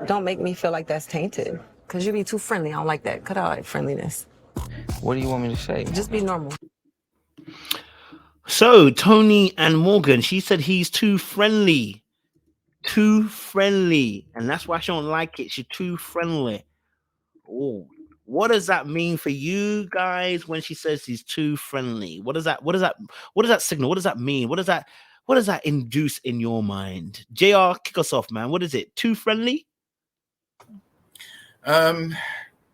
Don't make me feel like that's tainted. Because you be too friendly. I don't like that. Cut out friendliness. What do you want me to say? Just be normal. So, Tony and Morgan, she said he's too friendly. Too friendly. And that's why she don't like it. She's too friendly. Oh, what does that mean for you guys when she says he's too friendly? What does that signal? What does that mean? What does that induce in your mind? JR, kick us off, man. What is it? Too friendly?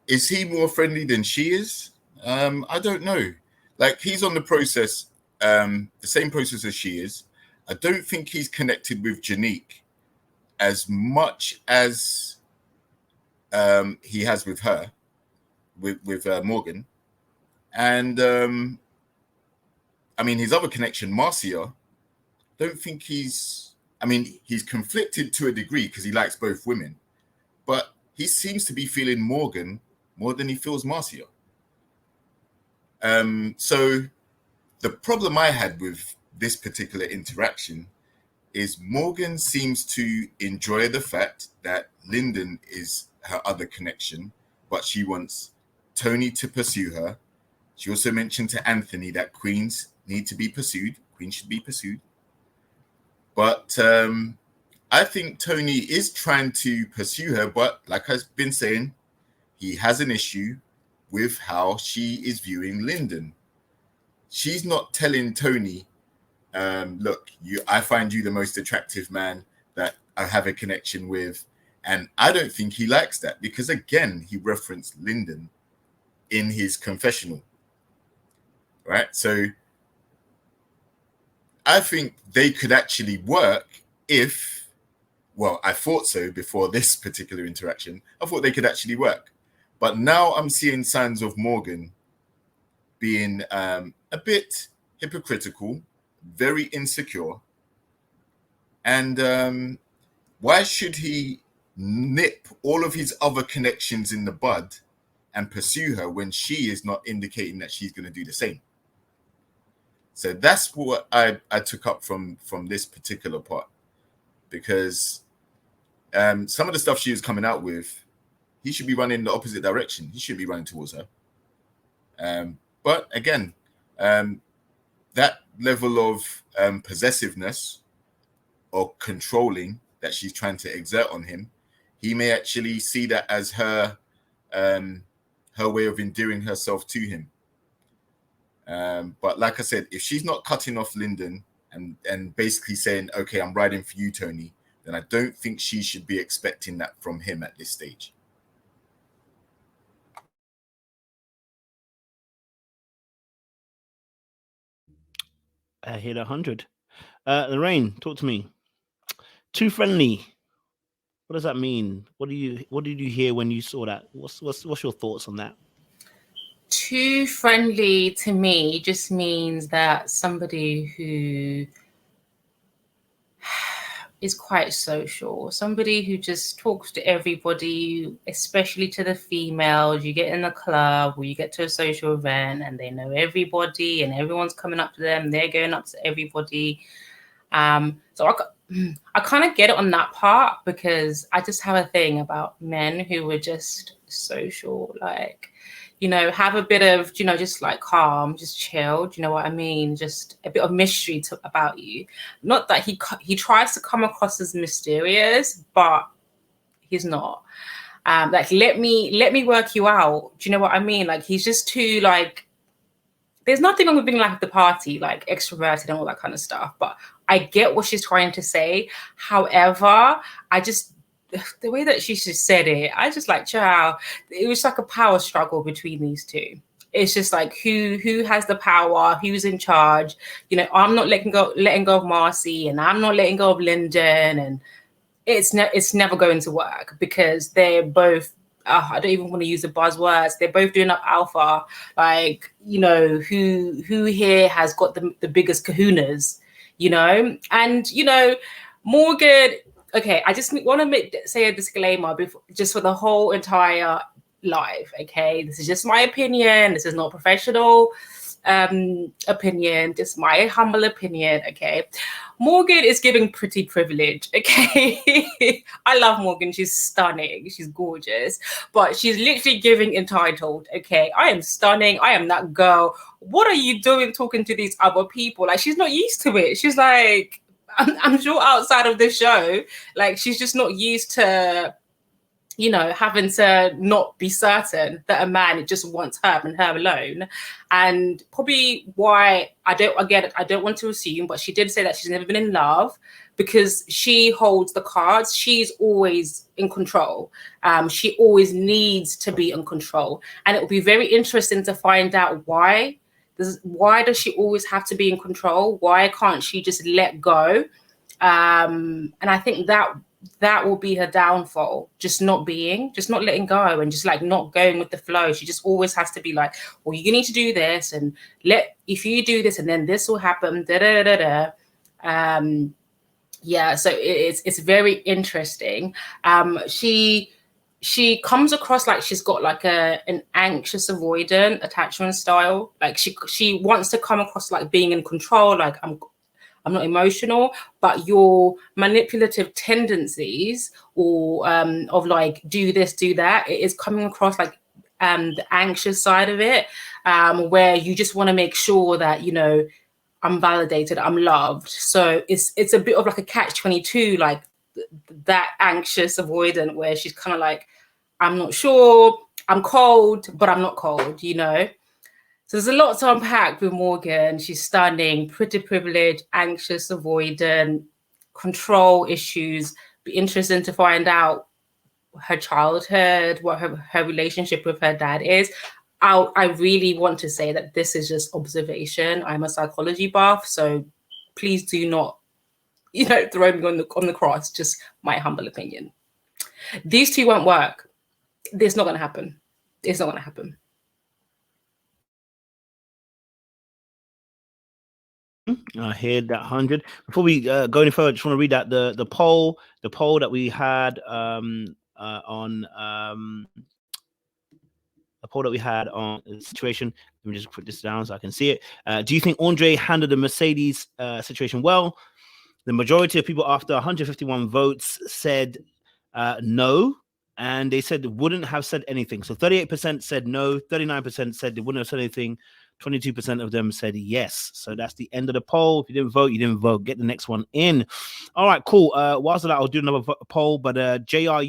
Is he more friendly than she is? I don't know. Like, he's on the process, the same process as she is. I don't think he's connected with Janique as much as he has with her, with Morgan. And I mean, his other connection, Marcia, don't think he's conflicted to a degree because he likes both women, but he seems to be feeling Morgan more than he feels Marcia. So the problem I had with this particular interaction is Morgan seems to enjoy the fact that Lyndon is her other connection, but she wants Tony to pursue her. She also mentioned to Anthony that queens need to be pursued. Queens should be pursued. But I think Tony is trying to pursue her, but like I've been saying, he has an issue with how she is viewing Lyndon. She's not telling Tony, look, I find you the most attractive man that I have a connection with. And I don't think he likes that because, again, he referenced Lyndon in his confessional, right? So I think they could actually work if, well, I thought so before this particular interaction. I thought they could actually work. But now I'm seeing signs of Morgan being a bit hypocritical, very insecure. And why should he nip all of his other connections in the bud and pursue her when she is not indicating that she's going to do the same? So that's what I took up from this particular part, because some of the stuff she was coming out with, he should be running the opposite direction. He should be running towards her. But again, that level of possessiveness or controlling that she's trying to exert on him, he may actually see that as her way of endearing herself to him. But like I said, if she's not cutting off Lyndon and basically saying, okay, I'm riding for you, Tony, then I don't think she should be expecting that from him at this stage. I hit 100. Lorraine, talk to me. Too friendly. What does that mean? What did you hear when you saw that? What's your thoughts on that? Too friendly to me just means that somebody who is quite social, somebody who just talks to everybody, especially to the females. You get in the club or you get to a social event and they know everybody and everyone's coming up to them. They're going up to everybody. So I kind of get it on that part, because I just have a thing about men who were just social, like, you know, have a bit of, you know, just like calm, just chill. Do you know what I mean? Just a bit of mystery about you. Not that he tries to come across as mysterious, but he's not. Like, let me work you out. Do you know what I mean? Like, he's just too, like, there's nothing wrong with being like the party, like extroverted and all that kind of stuff. But I get what she's trying to say. However, the way that she just said it, I just like, ciao. It was like a power struggle between these two. It's just like who has the power, who's in charge. You know, I'm not letting go of Marcy, and I'm not letting go of Lyndon, and it's never going to work, because they're both. I don't even want to use the buzzwords. They're both doing up alpha. Like, you know, who here has got the biggest kahunas, you know? And, you know, Morgan, okay, I just want to say a disclaimer just for the whole entire live, okay? This is just my opinion. This is not professional. opinion, just my humble opinion, okay? Morgan is giving pretty privilege, okay? I love Morgan. She's stunning. She's gorgeous. But she's literally giving entitled, okay? I am stunning. I am that girl. What are you doing talking to these other people? Like, she's not used to it. She's like, I'm sure outside of the show, like, she's just not used to, you know, having to not be certain that a man just wants her and her alone. And probably why I don't want to assume, but she did say that she's never been in love because she holds the cards. She's always in control. She always needs to be in control. And it will be very interesting to find out why. Why does she always have to be in control? Why can't she just let go? And I think that will be her downfall, just not letting go and just like not going with the flow. She just always has to be like, well, you need to do this, and if you do this and then this will happen, yeah, so it's very interesting. She comes across like she's got like an anxious avoidant attachment style. Like she wants to come across like being in control, like I'm not emotional, but your manipulative tendencies or of like do this, do that, it is coming across like the anxious side of it, where you just want to make sure that, you know, I'm validated, I'm loved. So it's a bit of like a catch-22, like that anxious avoidant where she's kind of like, I'm not sure, I'm cold, but I'm not cold, you know? So there's a lot to unpack with Morgan. She's stunning, pretty privileged, anxious, avoidant, control issues. Be interesting to find out her childhood, what her relationship with her dad is. I really want to say that this is just observation. I'm a psychology buff, so please do not, you know, throw me on the cross. Just my humble opinion. These two won't work. It's not going to happen. It's not going to happen. I hear that 100. Before we go any further, I just want to read out the poll that we had on a poll that we had on the situation. Let me just put this down so I can see it. Do you think Andre handled the Mercedes situation well? The majority of people, after 151 votes, said no, and they said they wouldn't have said anything. So 38% said no, 39% said they wouldn't have said anything, 22% of them said yes. So that's the end of the poll. If you didn't vote, you didn't vote. Get the next one in. All right, cool. Whilst that, I'll do another poll, but JR,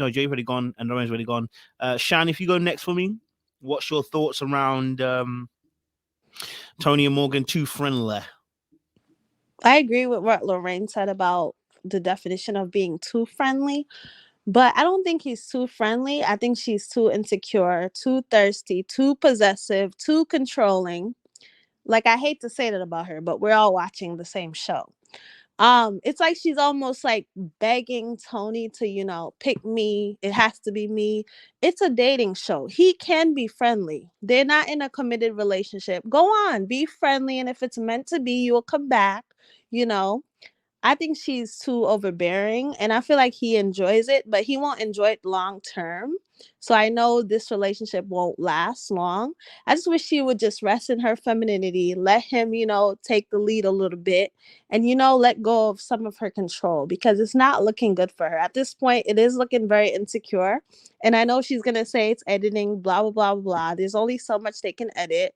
Jay's already gone and Lauren's already gone. Shan, if you go next for me, what's your thoughts around Tony and Morgan too friendly? I agree with what Lorraine said about the definition of being too friendly, but I don't think he's too friendly. I think she's too insecure, too thirsty, too possessive, too controlling. Like, I hate to say that about her, but we're all watching the same show. It's like she's almost like begging Tony to, you know, pick me. It has to be me. It's a dating show. He can be friendly. They're not in a committed relationship. Go on, be friendly. And if it's meant to be, you'll come back, you know. I think she's too overbearing, and I feel like he enjoys it, but he won't enjoy it long term. So I know this relationship won't last long. I just wish she would just rest in her femininity, let him, you know, take the lead a little bit, and, you know, let go of some of her control, because it's not looking good for her. At this point, it is looking very insecure. And I know she's going to say it's editing, blah, blah, blah, blah. There's only so much they can edit.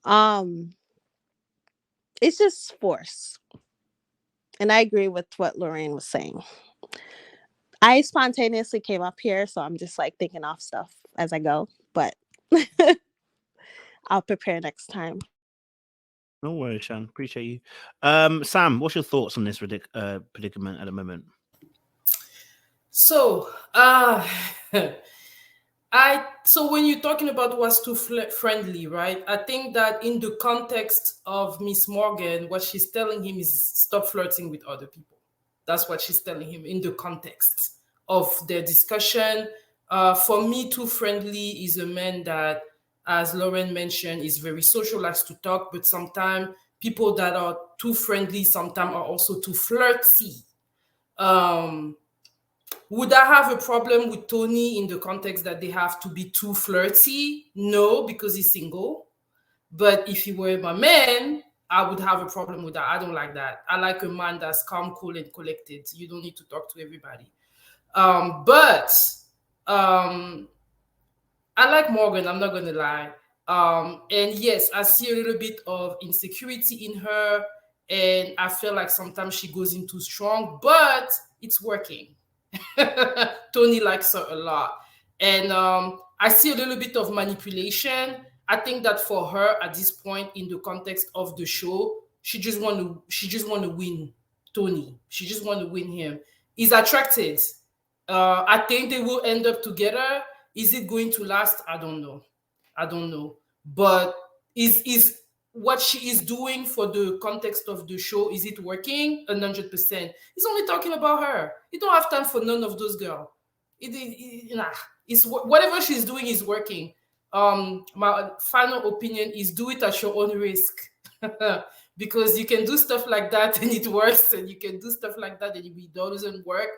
It's just force. And I agree with what Lorraine was saying. I spontaneously came up here, so I'm just like thinking off stuff as I go, but I'll prepare next time. No worries, Shan. Appreciate you. Sam, what's your thoughts on this predicament at the moment? So, so when you're talking about what's too friendly, right? I think that in the context of Miss Morgan, what she's telling him is stop flirting with other people. That's what she's telling him in the context of their discussion. For me, too friendly is a man that, as Lauren mentioned, is very social, likes to talk, but sometimes people that are too friendly sometimes are also too flirty. Would I have a problem with Tony in the context that they have to be too flirty? No, because he's single. But if he were my man, I would have a problem with that. I don't like that. I like a man that's calm, cool, and collected. You don't need to talk to everybody. But I like Morgan, I'm not gonna lie. And yes, I see a little bit of insecurity in her, and I feel like sometimes she goes in too strong, but it's working. Tony likes her a lot. And I see a little bit of manipulation. I think that for her at this point in the context of the show, she just want to win Tony. She just want to win him. He's attracted. I think they will end up together. Is it going to last? I don't know. But is what she is doing for the context of the show, is it working? 100%. He's only talking about her. He don't have time for none of those girls. It's whatever she's doing is working. My final opinion is do it at your own risk. Because you can do stuff like that and it works, and you can do stuff like that and it doesn't work.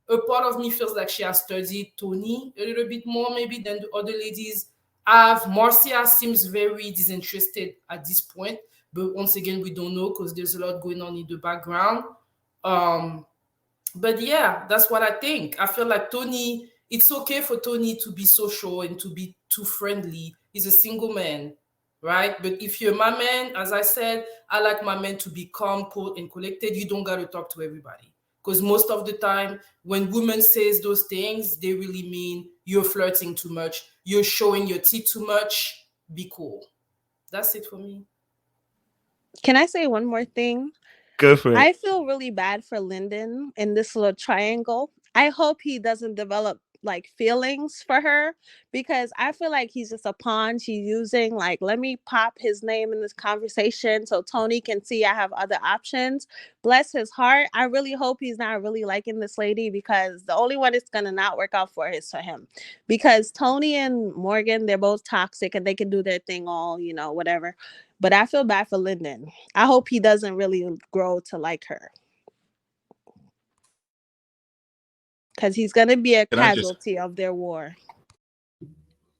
A part of me feels like she has studied Tony a little bit more maybe than the other ladies have. Marcia seems very disinterested at this point, but once again, we don't know because there's a lot going on in the background. But yeah, that's what I think. I feel like Tony, it's okay for Tony to be social and to be too friendly. He's a single man, right? But if you're my man, as I said, I like my man to be calm, cool, and collected. You don't got to talk to everybody. Because most of the time, when women says those things, they really mean you're flirting too much, you're showing your teeth too much. Be cool. That's it for me. Can I say one more thing? Go for it. I feel really bad for Lyndon in this little triangle. I hope he doesn't develop like feelings for her, because I feel like he's just a pawn she's using. Like, let me pop his name in this conversation so Tony can see I have other options. Bless his heart. I really hope he's not really liking this lady, because the only one it's gonna not work out for is for him. Because Tony and Morgan, they're both toxic and they can do their thing all, whatever. But I feel bad for Lyndon. I hope he doesn't really grow to like her, because he's going to be a casualty of their war.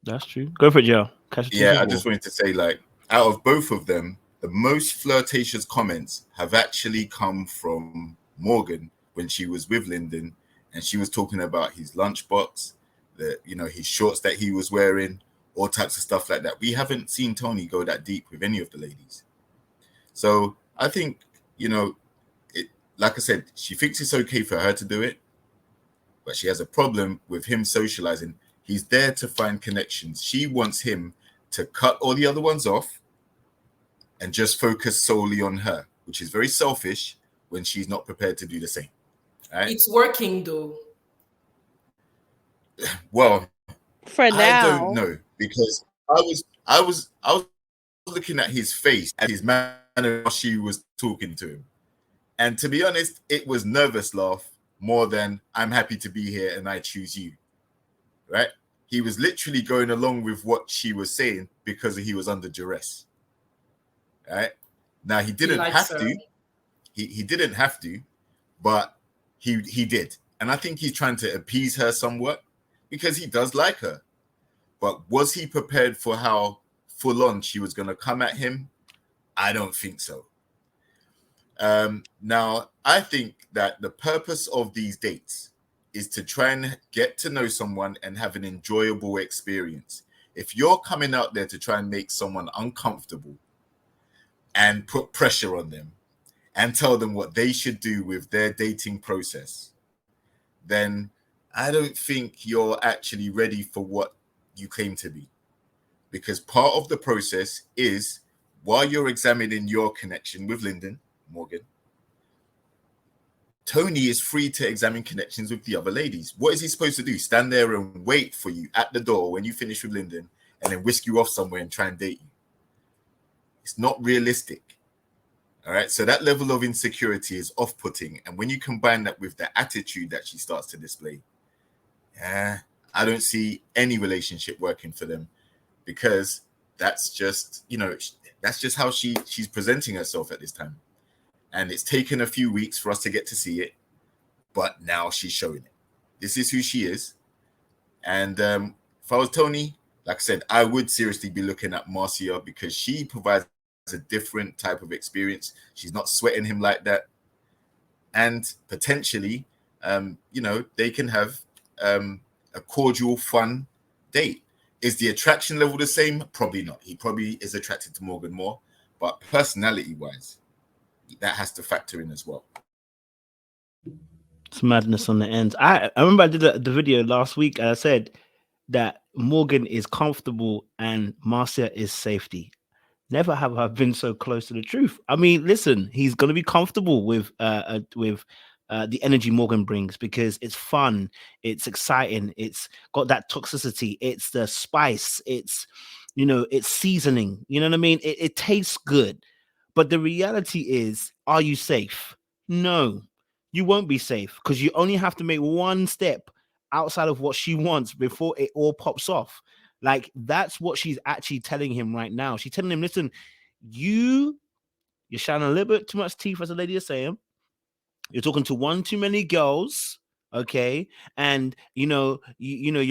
That's true. Go for it, Joe. Yeah, I just wanted to say, like, out of both of them, the most flirtatious comments have actually come from Morgan when she was with Lyndon, and she was talking about his lunchbox, his shorts that he was wearing, all types of stuff like that. We haven't seen Tony go that deep with any of the ladies. So I think, like I said, she thinks it's okay for her to do it, but she has a problem with him socializing. He's there to find connections. She wants him to cut all the other ones off and just focus solely on her, which is very selfish when she's not prepared to do the same. Right? It's working though. Well, for now, I don't know, because I was looking at his face and his manner while she was talking to him, and to be honest, it was nervous laugh more than I'm happy to be here and I choose you. Right? He was literally going along with what she was saying because he was under duress. Right? Now he didn't have to. He didn't have to, but he did. And I think he's trying to appease her somewhat because he does like her. But was he prepared for how full on she was going to come at him? I don't think so. Now, I think that the purpose of these dates is to try and get to know someone and have an enjoyable experience. If you're coming out there to try and make someone uncomfortable and put pressure on them and tell them what they should do with their dating process, then I don't think you're actually ready for what you claim to be. Because part of the process is, while you're examining your connection with Lyndon, Morgan, Tony is free to examine connections with the other ladies. What is he supposed to do? Stand there and wait for you at the door when you finish with Lyndon and then whisk you off somewhere and try and date you? It's not realistic. All right. So that level of insecurity is off-putting. And when you combine that with the attitude that she starts to display, I don't see any relationship working for them, because that's just, that's just how she's presenting herself at this time. And it's taken a few weeks for us to get to see it, but now she's showing it. This is who she is. And if I was Tony, like I said, I would seriously be looking at Marcia because she provides a different type of experience. She's not sweating him like that. And potentially, they can have a cordial, fun date. Is the attraction level the same? Probably not. He probably is attracted to Morgan more, but personality-wise, that has to factor in as well. It's madness on the ends. I remember I did the video last week and I said that Morgan is comfortable and Marcia is safety. Never have I been so close to the truth. I mean, listen, he's going to be comfortable with the energy Morgan brings because it's fun, it's exciting, it's got that toxicity, it's the spice, it's it's seasoning. You know what I mean? It tastes good, but the reality is, are you safe? No, you won't be safe because you only have to make one step outside of what she wants before it all pops off. Like that's what she's actually telling him right now. She's telling him, listen, you're shining a little bit too much teeth, as the lady is saying. You're talking to one too many girls, okay? And your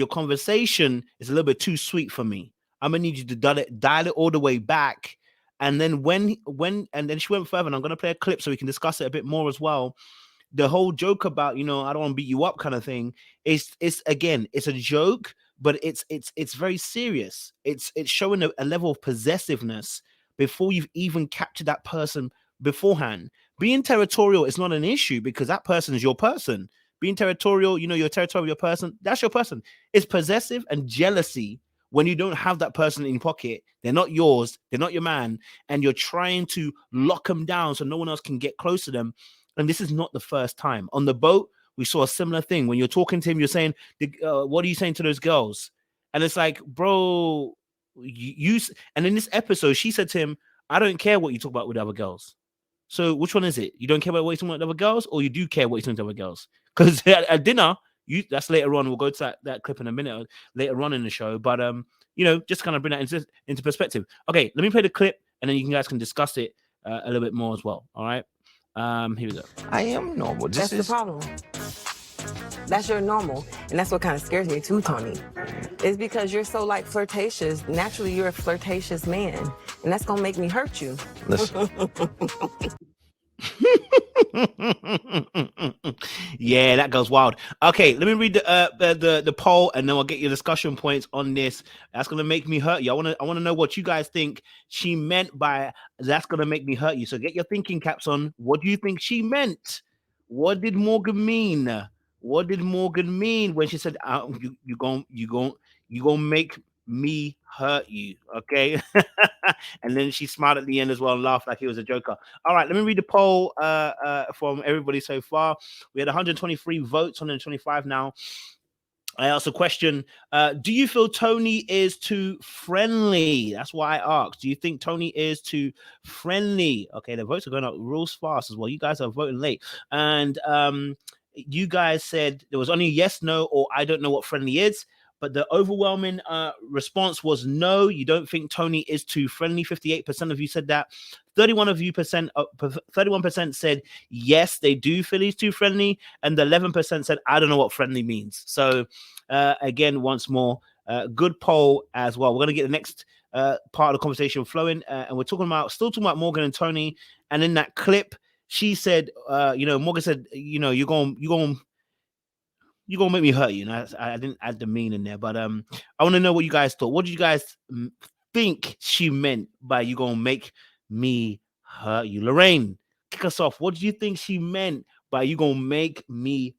conversation is a little bit too sweet for me. I'm gonna need you to dial it all the way back. And then and then she went further, and I'm gonna play a clip so we can discuss it a bit more as well. The whole joke about, I don't want to beat you up kind of thing is again, it's a joke, but it's very serious. It's showing a level of possessiveness before you've even captured that person beforehand. Being territorial is not an issue because that person is your person. Being territorial, you're a territorial person, that's your person. It's possessive and jealousy when you don't have that person in your pocket. They're not yours, they're not your man, and you're trying to lock them down so no one else can get close to them. And this is not the first time. On the boat, we saw a similar thing. When you're talking to him, you're saying, what are you saying to those girls? And it's like, bro, and in this episode, she said to him, I don't care what you talk about with other girls. So which one is it? You don't care about what you're talking about with other girls, or you do care what you're talking about with other girls? Because at dinner, that's later on. We'll go to that clip in a minute later on in the show. But, just kind of bring that into perspective. Okay, let me play the clip, and then you guys can discuss it a little bit more as well. All right? Here we go. I am normal. That's the problem. That's your normal. And that's what kind of scares me too, Tony. It's because you're so flirtatious. Naturally, you're a flirtatious man. And that's going to make me hurt you. Listen. Yeah, that goes wild. Okay, let me read the poll, and then I'll get your discussion points on this. That's gonna make me hurt you. I want to know what you guys think she meant by that's gonna make me hurt you. So get your thinking caps on. What do you think she meant? What did Morgan mean? What did Morgan mean when she said you gonna make me hurt you? Okay. And then she smiled at the end as well and laughed like he was a joker. All right, let me read the poll from everybody so far. We had 123 votes, 125 now. I asked a question. Do you feel Tony is too friendly? That's why I asked. Do you think Tony is too friendly? Okay, the votes are going up real fast as well. You guys are voting late. And you guys said there was only yes, no, or I don't know what friendly is. But the overwhelming response was no, you don't think Tony is too friendly. 58% of you said that. 31% said yes, they do feel he's too friendly. And the 11% said, I don't know what friendly means. So again, once more, good poll as well. We're going to get the next part of the conversation flowing. And we're still talking about Morgan and Tony. And in that clip, she said, Morgan said, you're going to make me hurt you. And I didn't add the mean in there, but I want to know what you guys thought. What did you guys think she meant by you going to make me hurt you? Lorraine, kick us off. What do you think she meant by you going to make me